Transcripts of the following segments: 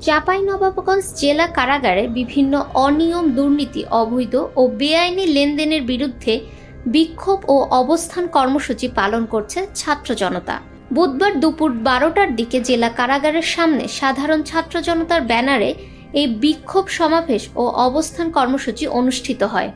চাঁপাইনবাবগঞ্জ জেলা কারাগারে বিভিন্ন অনিয়ম, দুর্নীতি, অবৈধ ও বেআইনি লেনদেনের বিরুদ্ধে বিক্ষোভ ও অবস্থান কর্মসূচি পালন করছে ছাত্র জনতা। বুধবার দুপুর 12টার দিকে জেলা কারাগারের সামনে সাধারণ ছাত্র জনতার ব্যানারে এই বিক্ষোভ সমাবেশ ও অবস্থান কর্মসূচি অনুষ্ঠিত হয়।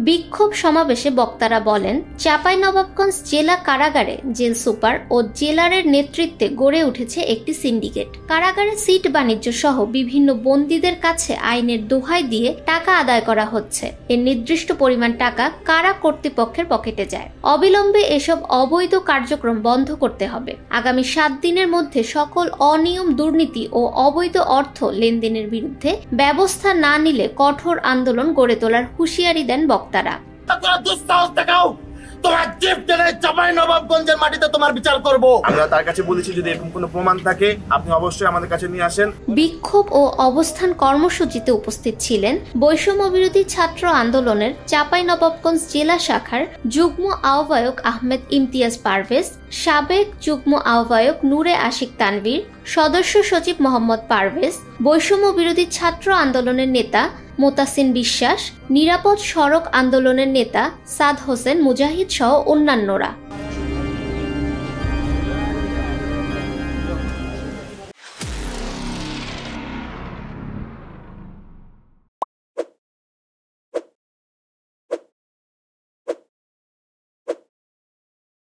বিক্ষোভ সমাবেশে বক্তারা বলেন, চাঁপাইনবাবগঞ্জ জেলা কারাগারে জেল সুপার ও জেলারের নেতৃত্বে গড়ে উঠেছে একটি সিন্ডিকেট। কারাগারে সিট বাণিজ্য সহ বিভিন্ন বন্দীদের কাছে আইনের দোহাই দিয়ে টাকা আদায় করা হচ্ছে। এর নির্দিষ্ট পরিমাণ টাকা কারা কর্তৃপক্ষের পকেটে যায়। অবিলম্বে এসব অবৈধ কার্যক্রম বন্ধ করতে হবে। আগামী 7 দিনের মধ্যে সকল অনিয়ম, দুর্নীতি ও অবৈধ অর্থ লেনদেনের বিরুদ্ধে ব্যবস্থা না নিলে কঠোর আন্দোলন গড়ে তোলার হুঁশিয়ারি দেন বক্তারা। চাঁপাইনবাবগঞ্জের মাটিতে তোমার বিচার করব। আমরা তার কাছে বলেছি যদি এরকম কোনো প্রমাণ থাকে আপনি অবশ্যই আমাদের কাছে নিয়ে আসেন। বিক্ষোভ ও অবস্থান কর্মসূচিতে উপস্থিত ছিলেন বৈষম্য বিরোধী ছাত্র আন্দোলনের চাঁপাইনবাবগঞ্জ জেলা শাখার যুগ্ম আহ্বায়ক আহমেদ ইমতিয়াজ পারভেজ, সাবেক যুগ্ম আহ্বায়ক নূরে আশিক তানভীর, সদস্য সচিব মোহাম্মদ পারভেজ, বৈষম্য বিরোধী ছাত্র আন্দোলনের নেতা মোতাসিন বিশ্বাস, নিরাপদ সড়ক আন্দোলনের নেতা সাদ হোসেন মুজাহিদ সহ অন্যান্যরা।